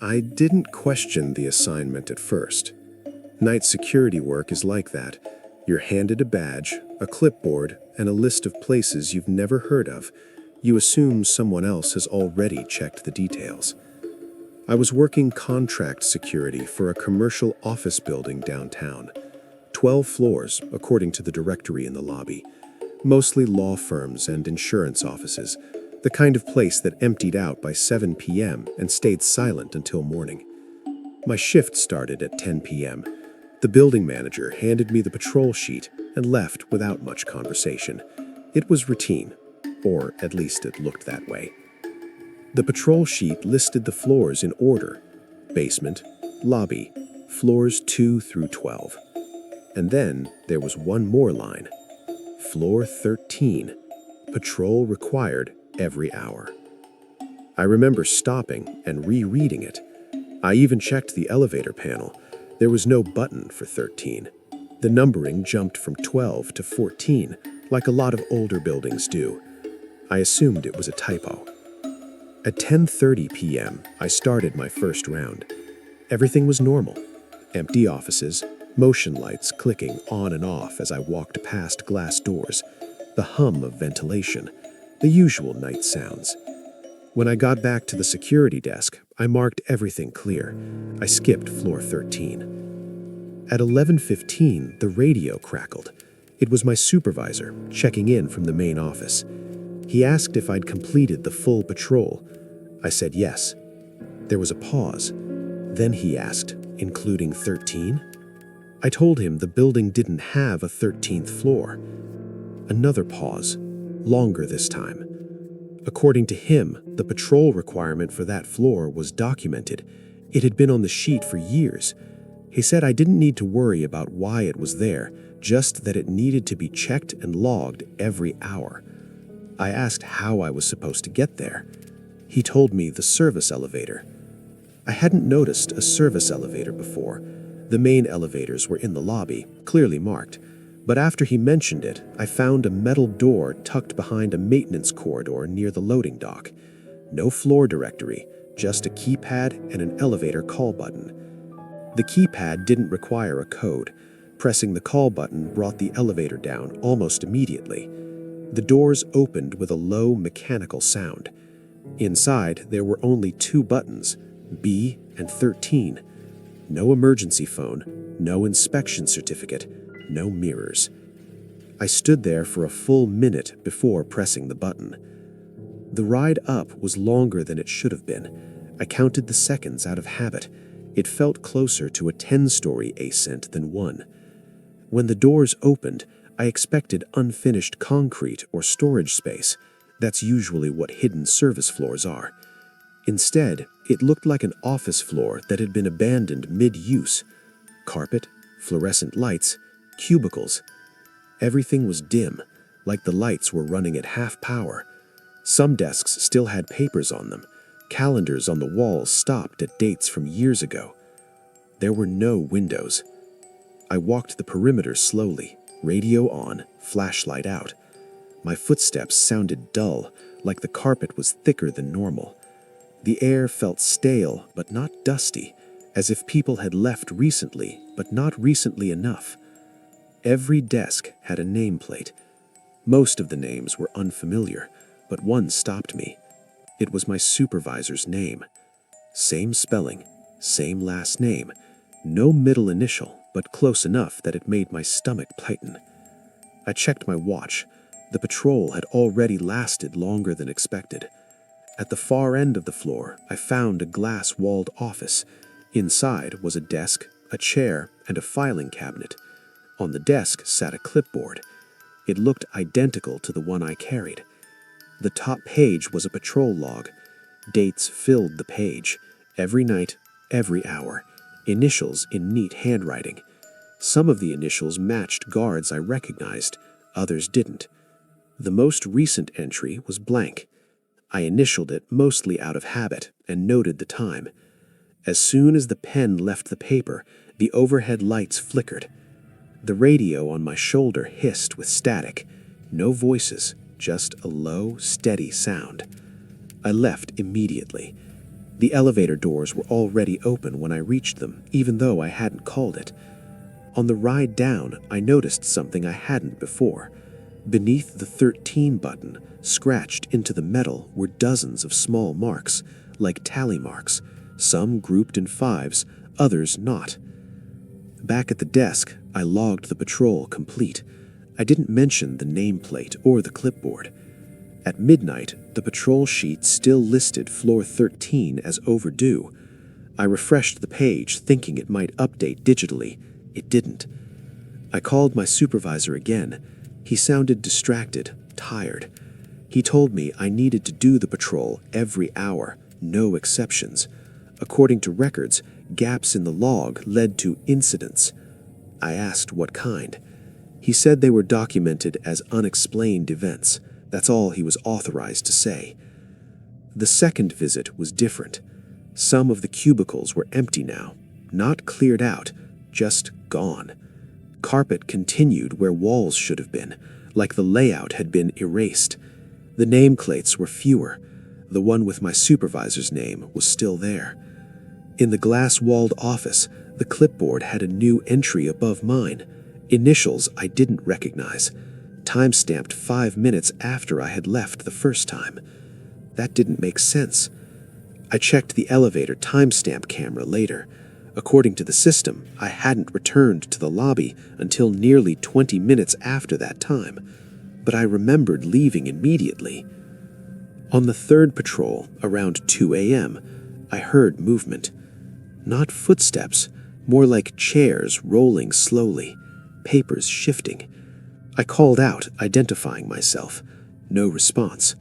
I didn't question the assignment at first. Night security work is like that. You're handed a badge, a clipboard, and a list of places you've never heard of. You assume someone else has already checked the details. I was working contract security for a commercial office building downtown. 12 floors, according to the directory in the lobby. Mostly law firms and insurance offices, the kind of place that emptied out by 7 p.m. and stayed silent until morning. My shift started at 10 p.m. The building manager handed me the patrol sheet and left without much conversation. It was routine, or at least it looked that way. The patrol sheet listed the floors in order: basement, lobby, floors 2 through 12. And then there was one more line. Floor 13. Patrol required every hour. I remember stopping and rereading it. I even checked the elevator panel. There was no button for 13. The numbering jumped from 12 to 14, like a lot of older buildings do. I assumed it was a typo. At 10:30 p.m., I started my first round. Everything was normal. Empty offices, motion lights clicking on and off as I walked past glass doors, the hum of ventilation, the usual night sounds. When I got back to the security desk, I marked everything clear. I skipped floor 13. At 11:15, the radio crackled. It was my supervisor, checking in from the main office. He asked if I'd completed the full patrol. I said yes. There was a pause. Then he asked, including 13? I told him the building didn't have a 13th floor. Another pause, longer this time. According to him, the patrol requirement for that floor was documented. It had been on the sheet for years. He said I didn't need to worry about why it was there, just that it needed to be checked and logged every hour. I asked how I was supposed to get there. He told me the service elevator. I hadn't noticed a service elevator before. The main elevators were in the lobby, clearly marked. But after he mentioned it, I found a metal door tucked behind a maintenance corridor near the loading dock. No floor directory, just a keypad and an elevator call button. The keypad didn't require a code. Pressing the call button brought the elevator down almost immediately. The doors opened with a low mechanical sound. Inside, there were only 2 buttons, B and 13. No emergency phone, no inspection certificate, no mirrors. I stood there for a full minute before pressing the button. The ride up was longer than it should have been. I counted the seconds out of habit. It felt closer to a 10-story ascent than 1. When the doors opened, I expected unfinished concrete or storage space. That's usually what hidden service floors are. Instead, it looked like an office floor that had been abandoned mid-use. Carpet, fluorescent lights, cubicles. Everything was dim, like the lights were running at half power. Some desks still had papers on them. Calendars on the walls stopped at dates from years ago. There were no windows. I walked the perimeter slowly, radio on, flashlight out. My footsteps sounded dull, like the carpet was thicker than normal. The air felt stale but not dusty, as if people had left recently but not recently enough. Every desk had a nameplate. Most of the names were unfamiliar, but one stopped me. It was my supervisor's name. Same spelling, same last name, no middle initial, but close enough that it made my stomach tighten. I checked my watch. The patrol had already lasted longer than expected. At the far end of the floor, I found a glass-walled office. Inside was a desk, a chair, and a filing cabinet. On the desk sat a clipboard. It looked identical to the one I carried. The top page was a patrol log. Dates filled the page. Every night, every hour. Initials in neat handwriting. Some of the initials matched guards I recognized, others didn't. The most recent entry was blank. I initialed it mostly out of habit and noted the time. As soon as the pen left the paper, the overhead lights flickered. The radio on my shoulder hissed with static. No voices, just a low, steady sound. I left immediately. The elevator doors were already open when I reached them, even though I hadn't called it. On the ride down, I noticed something I hadn't before. Beneath the 13 button, scratched into the metal, were dozens of small marks, like tally marks, some grouped in 5s, others not. Back at the desk, I logged the patrol complete. I didn't mention the nameplate or the clipboard. At midnight, the patrol sheet still listed floor 13 as overdue. I refreshed the page, thinking it might update digitally. It didn't. I called my supervisor again. He sounded distracted, tired. He told me I needed to do the patrol every hour, no exceptions. According to records, gaps in the log led to incidents. I asked what kind. He said they were documented as unexplained events. That's all he was authorized to say. The second visit was different. Some of the cubicles were empty now, not cleared out, just gone. Carpet continued where walls should have been, like the layout had been erased. The nameplates were fewer. The one with my supervisor's name was still there. In the glass-walled office, the clipboard had a new entry above mine, initials I didn't recognize, time-stamped 5 minutes after I had left the first time. That didn't make sense. I checked the elevator timestamp camera later. According to the system, I hadn't returned to the lobby until nearly 20 minutes after that time, but I remembered leaving immediately. On the third patrol, around 2 a.m., I heard movement. Not footsteps, more like chairs rolling slowly, papers shifting. I called out, identifying myself. No response.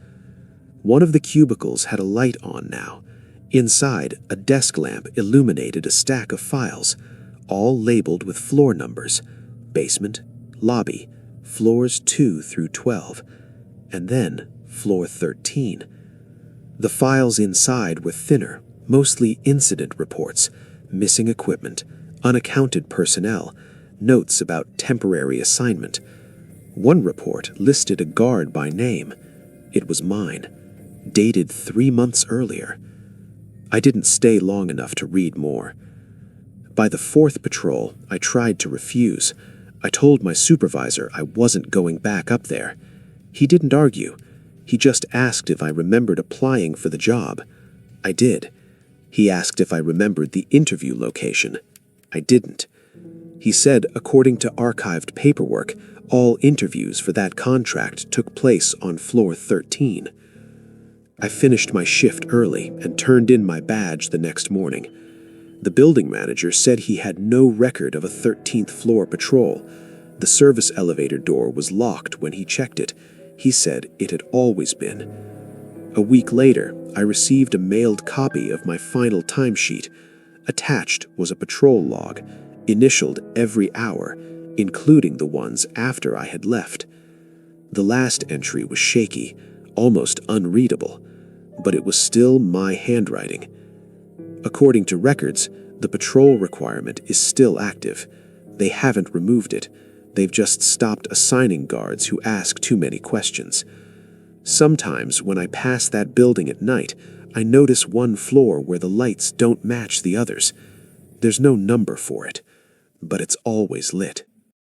One of the cubicles had a light on now. Inside, a desk lamp illuminated a stack of files, all labeled with floor numbers: basement, lobby, floors 2 through 12, and then floor 13. The files inside were thinner, mostly incident reports, missing equipment, unaccounted personnel, notes about temporary assignment. One report listed a guard by name. It was mine, dated 3 months earlier. I didn't stay long enough to read more. By the fourth patrol, I tried to refuse. I told my supervisor I wasn't going back up there. He didn't argue. He just asked if I remembered applying for the job. I did. He asked if I remembered the interview location. I didn't. He said, according to archived paperwork, all interviews for that contract took place on floor 13. I finished my shift early and turned in my badge the next morning. The building manager said he had no record of a 13th floor patrol. The service elevator door was locked when he checked it. He said it had always been. A week later, I received a mailed copy of my final timesheet. Attached was a patrol log, initialed every hour, including the ones after I had left. The last entry was shaky, almost unreadable, but it was still my handwriting. According to records, the patrol requirement is still active. They haven't removed it. They've just stopped assigning guards who ask too many questions. Sometimes when I pass that building at night, I notice one floor where the lights don't match the others. There's no number for it, but it's always lit.